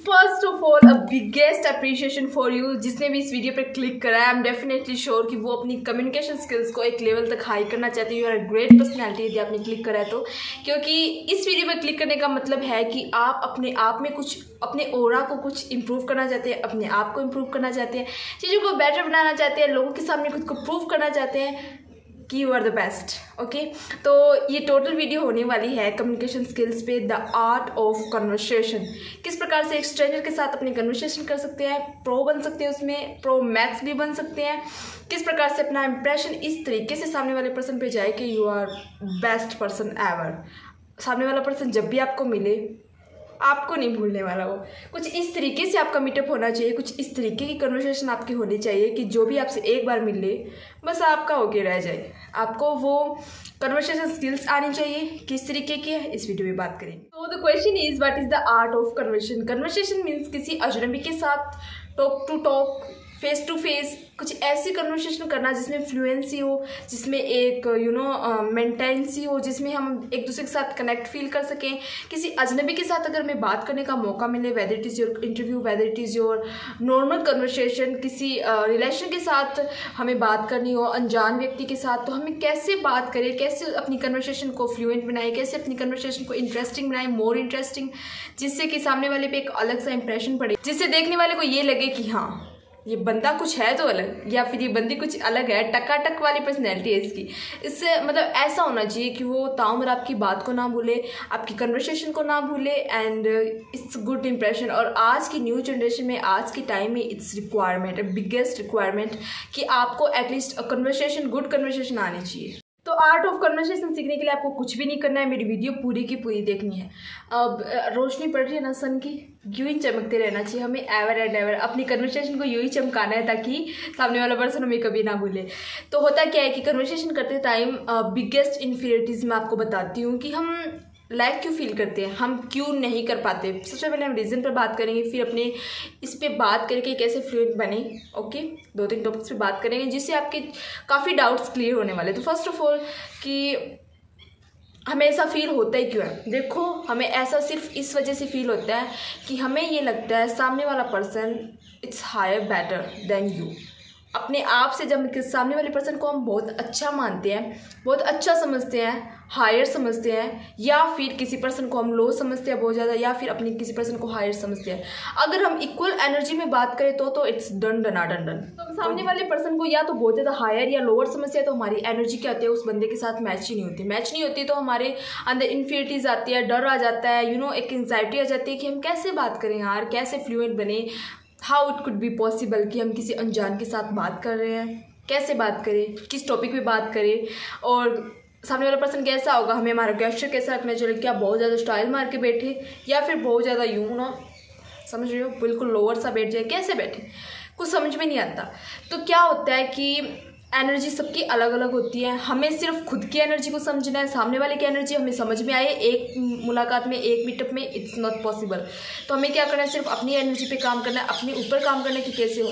First of all a biggest appreciation for you, जिसने भी इस वीडियो पर क्लिक करा है। आई एम डेफिनेटली श्योर कि वो अपनी कम्युनिकेशन स्किल्स को एक लेवल तक हाई करना चाहते हैं। You are a great personality यदि आपने क्लिक करा है तो, क्योंकि इस वीडियो पर क्लिक करने का मतलब है कि आप अपने आप में कुछ, अपने ऑरा को कुछ इंप्रूव करना चाहते हैं, अपने आप को इंप्रूव करना चाहते हैं, चीज़ों को बेटर बनाना चाहते हैं, लोगों के सामने खुद को प्रूव करना चाहते हैं कि you are the best. Okay, तो ये टोटल वीडियो होने वाली है कम्युनिकेशन स्किल्स पे, द आर्ट ऑफ कन्वर्सेशन। किस प्रकार से एक स्ट्रेंजर के साथ अपनी कन्वर्सेशन कर सकते हैं, प्रो बन सकते हैं, उसमें प्रो मैक्स भी बन सकते हैं। किस प्रकार से अपना इंप्रेशन इस तरीके से सामने वाले पर्सन पे जाए कि you are best person ever. सामने वाला पर्सन जब भी आपको मिले आपको नहीं भूलने वाला। वो कुछ इस तरीके से आपका मीटअप होना चाहिए, कुछ इस तरीके की कन्वर्सेशन आपकी होनी चाहिए कि जो भी आपसे एक बार मिल ले बस आपका होके रह जाए। आपको वो कन्वर्सेशन स्किल्स आनी चाहिए। किस तरीके की है इस वीडियो में बात करेंगे। तो the question is what is the art of conversation. Conversation means किसी अजनबी के साथ talk to talk, face to face कुछ ऐसी कन्वर्सेशन करना जिसमें फ्लुएंसी हो, जिसमें एक मेंटेनेंसी हो, जिसमें हम एक दूसरे के साथ कनेक्ट फील कर सकें। किसी अजनबी के साथ अगर हमें बात करने का मौका मिले, whether it is your interview, whether it is your normal conversation, किसी रिलेशन के साथ हमें बात करनी हो, अनजान व्यक्ति के साथ, तो हमें कैसे बात करें, कैसे अपनी कन्वर्सेशन को फ्लुएंट बनाएं, कैसे अपनी कन्वर्सेशन को इंटरेस्टिंग बनाएं, मोर इंटरेस्टिंग, जिससे कि सामने वाले पे एक अलग सा इंप्रेशन पड़े, जिससे देखने वाले को ये लगे कि हाँ ये बंदा कुछ है तो अलग, या फिर ये बंदी कुछ अलग है, टकाटक वाली पर्सनैलिटी है इसकी। इससे मतलब ऐसा होना चाहिए कि वो ताउम्र आपकी बात को ना भूले, आपकी कन्वर्सेशन को ना भूले, एंड इट्स गुड इंप्रेशन। और आज की न्यू जनरेशन में, आज के टाइम में इट्स रिक्वायरमेंट, बिगेस्ट रिक्वायरमेंट कि आपको एटलीस्ट कन्वर्सेशन, गुड कन्वर्सेशन आनी चाहिए। तो आर्ट ऑफ कन्वर्सेशन सीखने के लिए आपको कुछ भी नहीं करना है, मेरी वीडियो पूरी की पूरी देखनी है। अब रोशनी पड़ रही है ना सन की, यूं ही चमकते रहना चाहिए हमें एवर एंड एवर। अपनी कन्वर्सेशन को यूं ही चमकाना है ताकि सामने वाला पर्सन हमें कभी ना भूले। तो होता क्या है कि कन्वर्सेशन करते टाइम बिगेस्ट इन्फीरियरिटीज़ मैं आपको बताती हूँ कि हम लाइक क्यों फील करते हैं, हम क्यों नहीं कर पाते। सबसे पहले हम रीज़न पर बात करेंगे, फिर अपने इस पे बात करके कैसे फ्लुएंट बने। ओके, 2-3 टॉपिक्स पे बात करेंगे जिससे आपके काफ़ी डाउट्स क्लियर होने वाले। तो फर्स्ट ऑफ ऑल कि हमें ऐसा फील होता ही क्यों है। देखो, हमें ऐसा सिर्फ इस वजह से फील होता है कि हमें ये लगता है सामने वाला person it's higher better than you. अपने आप से जब सामने वाले पर्सन को हम बहुत अच्छा मानते हैं, बहुत अच्छा समझते हैं, हायर समझते हैं, या फिर किसी पर्सन को हम लो समझते हैं बहुत ज़्यादा, या फिर अपने किसी पर्सन को हायर समझते हैं, अगर हम इक्वल एनर्जी में बात करें तो it's done done done done. तो सामने वाले पर्सन को या तो बहुत ज़्यादा हायर या लोअर समझते हैं, तो हमारी एनर्जी क्या होती है उस बंदे के साथ मैच ही नहीं होती। मैच नहीं होती तो हमारे अंदर इन्फिनिटीज आती है, डर आ जाता है, एक एंजाइटी आ जाती है कि हम कैसे बात करें यार, कैसे फ्लुएंट बने, how it could be possible कि हम किसी अनजान के साथ बात कर रहे हैं, कैसे बात करें, किस टॉपिक पे बात करें, और सामने वाला पर्सन कैसा होगा, हमें हमारा गेस्चर कैसा रखना चाहिए, क्या बहुत ज़्यादा स्टाइल मार के बैठे या फिर बहुत ज़्यादा समझ रहे हो बिल्कुल लोअर सा बैठ जाए, कैसे बैठे कुछ समझ में नहीं आता। तो क्या होता है कि एनर्जी सबकी अलग अलग होती है, हमें सिर्फ खुद की एनर्जी को समझना है, सामने वाले की एनर्जी हमें समझ में आए एक मुलाकात में, एक मीटअप में, इट्स नॉट पॉसिबल। तो हमें क्या करना है, सिर्फ अपनी एनर्जी पे काम करना है, अपने ऊपर काम करना है कि कैसे हो।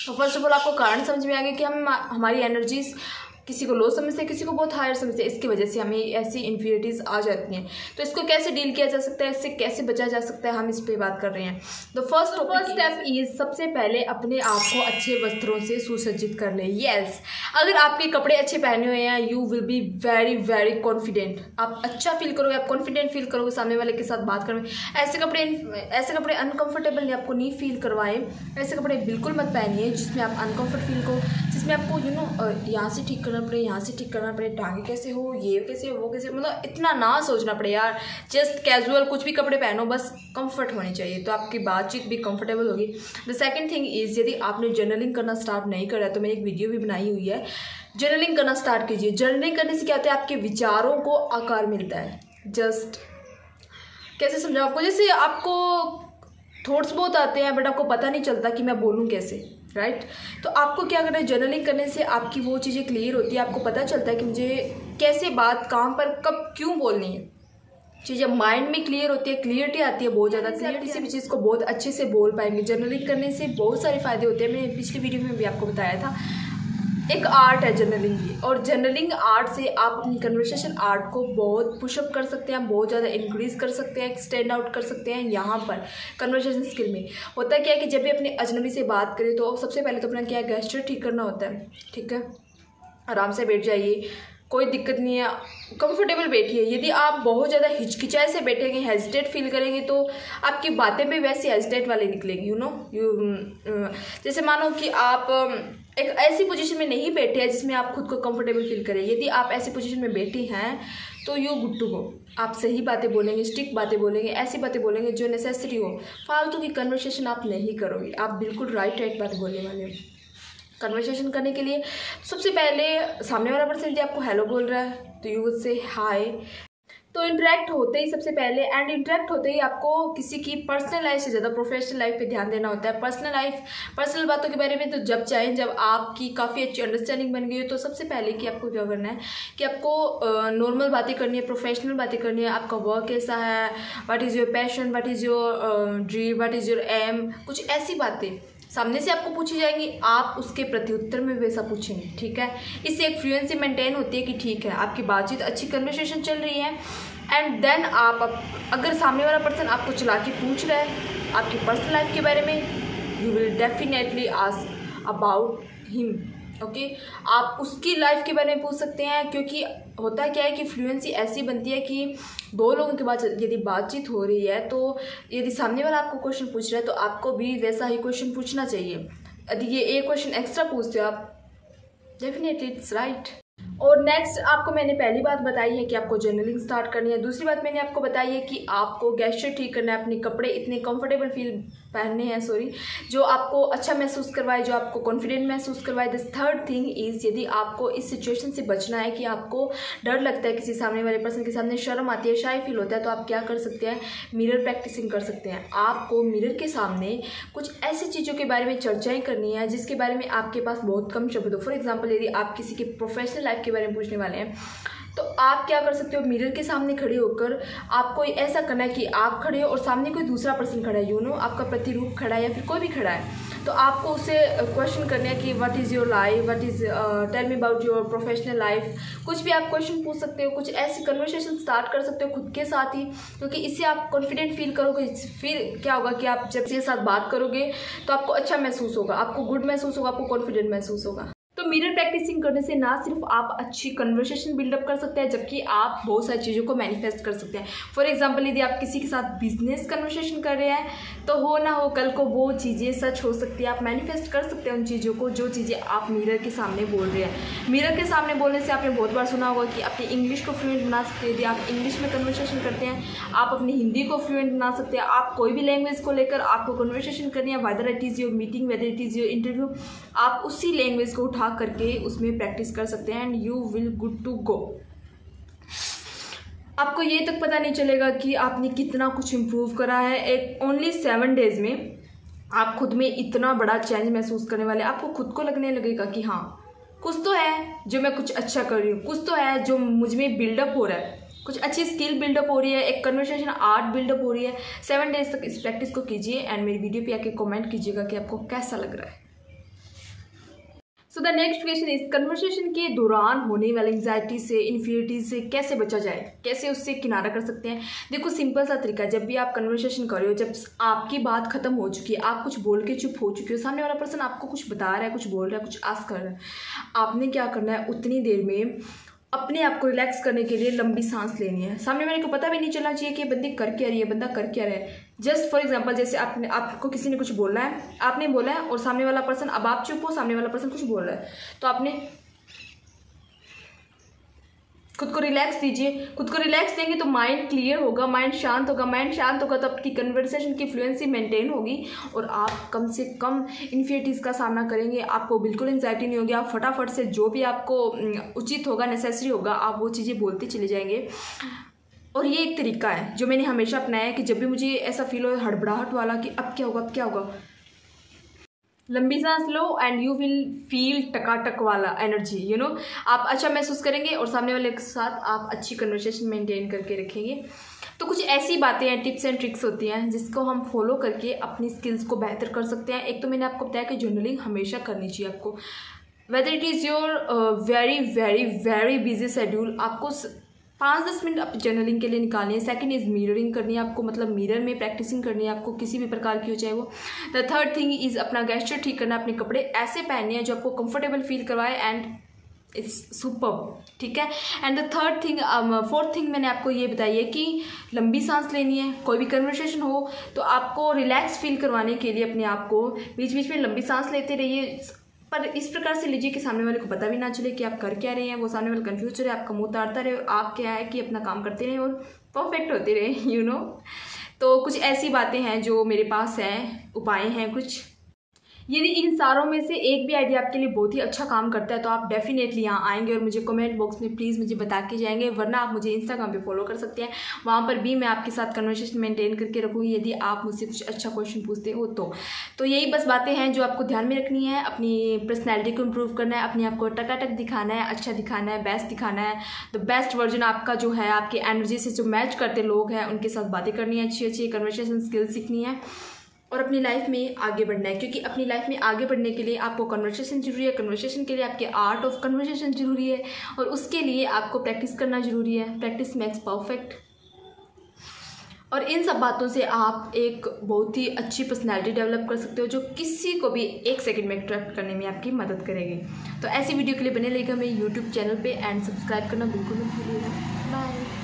तो फर्स्ट ऑफ ऑल आपको कारण समझ में आ गया कि हमारी एनर्जीज किसी को लो समझते हैं, किसी को बहुत हायर समझते हैं, इसकी वजह से हमें ऐसी इन्फीरियरिटीज़ आ जाती हैं। तो इसको कैसे डील किया जा सकता है, इससे कैसे बचा जा सकता है, हम इस पे बात कर रहे हैं। तो फर्स्ट स्टेप इज, सबसे पहले अपने आप को अच्छे वस्त्रों से सुसज्जित कर ले। यस, अगर आपके कपड़े अच्छे पहने हुए हैं, you will be very very confident. आप अच्छा फील करोगे, आप कॉन्फिडेंट फील करोगे सामने वाले के साथ बात करोगे। ऐसे कपड़े अनकम्फर्टेबल नहीं आपको नहीं फील करवाए, ऐसे कपड़े बिल्कुल मत पहनिए जिसमें आप अनकम्फर्ट फील करो, जिसमें आपको यहाँ से ठीक करना पड़े, यहाँ से ठीक करना पड़े, टांगे कैसे हो, ये कैसे हो, वो कैसे, मतलब इतना ना सोचना पड़े यार। जस्ट कैजुअल कुछ भी कपड़े पहनो, बस कंफर्ट होनी चाहिए, तो आपकी बातचीत भी कंफर्टेबल होगी। द सेकंड थिंग इज, यदि आपने जर्नलिंग करना स्टार्ट नहीं करा है तो मैंने एक वीडियो भी बनाई हुई है, जर्नलिंग करना स्टार्ट कीजिए। जर्नलिंग करने से क्या होता है, आपके विचारों को आकार मिलता है। जस्ट कैसे समझाऊं आपको, जैसे आपको थॉट्स बहुत आते हैं बट आपको पता नहीं चलता कि मैं बोलूँ कैसे, राइट। तो आपको क्या करना है, जर्नलिंग करने से आपकी वो चीज़ें क्लियर होती है, आपको पता चलता है कि मुझे कैसे बात कहाँ पर कब क्यों बोलनी है। चीज़ें माइंड में क्लियर होती है, क्लियरिटी आती है बहुत ज़्यादा, क्लियर किसी भी चीज़ को बहुत अच्छे से बोल पाएंगे। जर्नलिंग करने से बहुत सारे फ़ायदे होते हैं, मैंने पिछली वीडियो में भी आपको बताया था। एक आर्ट है जर्नलिंग की, और जर्नलिंग आर्ट से आप अपनी कन्वर्सेशन आर्ट को बहुत पुशअप कर सकते हैं, बहुत ज़्यादा इंक्रीज़ कर सकते हैं, स्टैंड आउट कर सकते हैं। यहाँ पर कन्वर्सेशन स्किल में होता क्या है कि जब भी अपने अजनबी से बात करें तो सबसे पहले तो अपना क्या गेस्चर ठीक करना होता है। ठीक है, आराम से बैठ जाइए, कोई दिक्कत नहीं है, कंफर्टेबल बैठिए। यदि आप बहुत ज़्यादा हिचकिचाए से बैठेंगे, हेजिटेट फील करेंगे तो आपकी बातें भी वैसे हेजिटेट वाले निकलेंगी। जैसे मानो कि आप एक ऐसी पोजीशन में नहीं बैठे हैं जिसमें आप खुद को कंफर्टेबल फील करें। यदि आप ऐसी पोजीशन में बैठी हैं तो यू गुड टू गो। आप सही बातें बोलेंगे, स्ट्रिक्ट बातें बोलेंगे, ऐसी बातें बोलेंगे जो नेसेसरी हो। फालतू की कन्वर्सेशन आप नहीं करोगे, आप बिल्कुल राइट बात बोलने वाले हो। कन्वर्सेशन करने के लिए सबसे पहले सामने वाला पर्सन यदि आपको हेलो बोल रहा है तो यू वुड से हाय। तो इंटरेक्ट होते ही सबसे पहले इंटरेक्ट होते ही आपको किसी की पर्सनल लाइफ से ज़्यादा प्रोफेशनल लाइफ पे ध्यान देना होता है। पर्सनल बातों के बारे में तो जब चाहें, जब आपकी काफ़ी अच्छी अंडरस्टैंडिंग बन गई हो तो सबसे पहले कि आपको क्या करना है कि आपको नॉर्मल बातें करनी है, प्रोफेशनल बातें करनी है। आपका वर्क कैसा है, what is your passion, what is your dream, what is your aim, कुछ ऐसी बातें सामने से आपको पूछी जाएंगी, आप उसके प्रत्युत्तर में वैसा पूछेंगे। ठीक है, इससे एक फ्लुएंसी मेंटेन होती है कि ठीक है आपकी बातचीत अच्छी कन्वर्सेशन चल रही है। एंड देन आप अगर सामने वाला पर्सन आपको चला के पूछ रहा है आपकी पर्सनल लाइफ के बारे में, you will definitely ask about him. Okay, आप उसकी लाइफ के बारे में पूछ सकते हैं, क्योंकि होता क्या है कि फ्लुएंसी ऐसी बनती है कि दो लोगों के बाद यदि बातचीत हो रही है तो यदि सामने वाला आपको क्वेश्चन पूछ रहा है तो आपको भी वैसा ही क्वेश्चन पूछना चाहिए। यदि ये एक क्वेश्चन एक्स्ट्रा पूछते हो आप, डेफिनेटली इट्स राइट। और नेक्स्ट आपको मैंने पहली बात बताई है कि आपको जर्नलिंग स्टार्ट करनी है। दूसरी बात मैंने आपको बताई है कि आपको गेस्चर ठीक करना है, अपने कपड़े इतने कंफर्टेबल फील पहनने हैं जो आपको अच्छा महसूस करवाए, जो आपको कॉन्फिडेंट महसूस करवाए। दिस थर्ड थिंग इज़, यदि आपको इस सिचुएशन से बचना है कि आपको डर लगता है किसी सामने वाले पर्सन के सामने, शर्म आती है, शाय फील होता है, तो आप क्या कर सकते हैं, मिरर प्रैक्टिसिंग कर सकते हैं। आपको मिरर के सामने कुछ ऐसी चीज़ों के बारे में चर्चाएँ करनी है जिसके बारे में आपके पास बहुत कम शब्द हो। फॉर एग्जाम्पल, यदि आप किसी के प्रोफेशनल लाइफ के बारे में पूछने वाले हैं तो आप क्या कर सकते हो, मिरर के सामने खड़े होकर आपको ऐसा करना है कि आप खड़े हो और सामने कोई दूसरा पर्सन खड़ा है, आपका प्रतिरूप खड़ा है या फिर कोई भी खड़ा है, तो आपको उससे क्वेश्चन करना है कि what is your life, what is tell me about your professional life. कुछ भी आप क्वेश्चन पूछ सकते हो, कुछ ऐसी कन्वर्सेशन स्टार्ट कर सकते हो खुद के साथ ही, क्योंकि इससे आप कॉन्फिडेंट फील करोगे। फिर क्या होगा कि आप जब इसके साथ बात करोगे तो आपको अच्छा महसूस होगा, आपको गुड महसूस होगा, आपको कॉन्फिडेंट महसूस होगा। तो मिरर प्रैक्टिसिंग करने से ना सिर्फ आप अच्छी कन्वर्सेशन बिल्डअप कर सकते हैं, जबकि आप बहुत सारी चीज़ों को मैनिफेस्ट कर सकते हैं। फॉर एग्जांपल, यदि आप किसी के साथ बिजनेस कन्वर्सेशन कर रहे हैं तो हो ना हो कल को वो चीज़ें सच हो सकती है। आप मैनिफेस्ट कर सकते हैं उन चीज़ों को जो चीज़ें आप मिरर के सामने बोल रहे हैं। मिरर के सामने बोलने से आपने बहुत बार सुना होगा कि अपनी इंग्लिश को फ्लुएंट बना सकते हैं। यदि आप इंग्लिश में कन्वर्सेशन करते हैं, आप अपनी हिंदी को फ्लुएंट बना सकते हैं। आप कोई भी लैंग्वेज को लेकर आपको कन्वर्सेशन करनी है, whether it is your meeting, whether it is your interview, आप उसी लैंग्वेज को उठा करके उसमें प्रैक्टिस कर सकते हैं and you will good to go. आपको ये तक पता नहीं चलेगा कि आपने कितना कुछ इम्प्रूव करा है। एक ओनली 7 डेज में आप खुद में इतना बड़ा चेंज महसूस करने वाले। आपको खुद को लगने लगेगा कि हाँ, कुछ तो है जो मैं कुछ अच्छा कर रही हूँ, कुछ तो है जो मुझ में बिल्डअप हो रहा है, कुछ अच्छी स्किल बिल्डअप हो रही है, एक कन्वर्सेशन आर्ट बिल्डअप हो रही है। 7 डेज तक इस प्रैक्टिस को कीजिए एंड मेरी वीडियो पे आके कमेंट कीजिएगा कि आपको कैसा लग रहा है। So the next question is, conversation के दौरान होने वाली एंग्जाइटी से, इन्फीरियरिटी से कैसे बचा जाए, कैसे उससे किनारा कर सकते हैं। देखो, सिंपल सा तरीका, जब भी आप कन्वर्सेशन कर रहे हो, जब आपकी बात खत्म हो चुकी है, आप कुछ बोल के चुप हो चुके हो, सामने वाला पर्सन आपको कुछ बता रहा है, कुछ बोल रहा है, कुछ आस्क कर रहा है, आपने क्या करना है, उतनी देर में अपने आप को रिलैक्स करने के लिए लंबी सांस लेनी है। सामने वाले को पता भी नहीं चलना चाहिए कि बंदी कर क्या रही है, बंदा कर क्या रहा है। जस्ट फॉर एग्जांपल, जैसे आपको किसी ने कुछ बोलना है, आपने बोला है और सामने वाला पर्सन, अब आप चुप हो, सामने वाला पर्सन कुछ बोल रहा है, तो आपने खुद को रिलैक्स दीजिए। खुद को रिलैक्स देंगे तो माइंड क्लियर होगा, माइंड शांत होगा। माइंड शांत होगा तो आपकी कन्वर्सेशन की फ्लुएंसी मेंटेन होगी और आप कम से कम इन्फिनिटीज़ का सामना करेंगे। आपको बिल्कुल एंग्जाइटी नहीं होगी। आप फटाफट से जो भी आपको उचित होगा, नेसेसरी होगा, आप वो चीज़ें बोलते चले जाएंगे। और ये एक तरीका है जो मैंने हमेशा अपनाया है कि जब भी मुझे ऐसा फील हो हड़बड़ाहट वाला कि अब क्या होगा, अब क्या होगा, लंबी सांस लो एंड यू विल फील टकाटक वाला एनर्जी, आप अच्छा महसूस करेंगे और सामने वाले के साथ आप अच्छी कन्वर्सेशन मेंटेन करके रखेंगे। तो कुछ ऐसी बातें हैं, टिप्स एंड ट्रिक्स होती हैं जिसको हम फॉलो करके अपनी स्किल्स को बेहतर कर सकते हैं। एक तो मैंने आपको बताया कि जर्नलिंग हमेशा करनी चाहिए आपको। Whether it is your very very very busy schedule, आपको 5-10 मिनट आप जर्नलिंग के लिए निकालनी है। सेकंड इज़ मिररिंग करनी है आपको, मतलब मिरर में प्रैक्टिसिंग करनी है आपको किसी भी प्रकार की हो चाहे वो। द थर्ड थिंग इज़ अपना गेस्चर ठीक करना, अपने कपड़े ऐसे पहनने हैं जो आपको कंफर्टेबल फील करवाए एंड इट्स सुपर्ब, ठीक है। And the third thing, fourth thing मैंने आपको ये बताई है कि लंबी सांस लेनी है। कोई भी कन्वर्सेशन हो तो आपको रिलैक्स फील करवाने के लिए अपने आप को बीच बीच में लंबी सांस लेते रहिए, पर इस प्रकार से लीजिए कि सामने वाले को पता भी ना चले कि आप कर क्या रहे हैं, वो सामने वाले कंफ्यूज रहे, आपका मुंह ताड़ता रहे और आप क्या है कि अपना काम करते रहे और परफेक्ट होते रहे, यू नो। तो कुछ ऐसी बातें हैं जो मेरे पास हैं, उपाय हैं कुछ। यदि इन सारों में से एक भी आइडिया आपके लिए बहुत ही अच्छा काम करता है तो आप डेफिनेटली यहाँ आएंगे और मुझे कमेंट बॉक्स में प्लीज़ मुझे बता के जाएंगे, वरना आप मुझे इंस्टाग्राम पे फॉलो कर सकते हैं। वहाँ पर भी मैं आपके साथ कन्वर्सेशन मेंटेन करके रखूँगी यदि आप मुझसे कुछ अच्छा क्वेश्चन पूछते हो तो यही बस बातें हैं जो आपको ध्यान में रखनी है। अपनी पर्सनैलिटी को इम्प्रूव करना है, अपने आप को टकाटक दिखाना है, अच्छा दिखाना है, बेस्ट दिखाना है। द बेस्ट वर्जन आपका जो है, आपकी एनर्जी से जो मैच करते लोग हैं उनके साथ बातें करनी है, अच्छी अच्छी कन्वर्सेशन स्किल्स सीखनी है और अपनी लाइफ में आगे बढ़ना है। क्योंकि अपनी लाइफ में आगे बढ़ने के लिए आपको कन्वर्सेशन जरूरी है, कन्वर्सेशन के लिए आपके आर्ट ऑफ कन्वर्सेशन जरूरी है और उसके लिए आपको प्रैक्टिस करना जरूरी है। Practice makes perfect. और इन सब बातों से आप एक बहुत ही अच्छी पर्सनैलिटी डेवलप कर सकते हो जो किसी को भी 1 सेकंड में अट्रैक्ट करने में आपकी मदद करेगी। तो ऐसी वीडियो के लिए बने रहेगा मेरे यूट्यूब चैनल पे एंड सब्सक्राइब करना बिल्कुल मत भूलिएगा। बाय।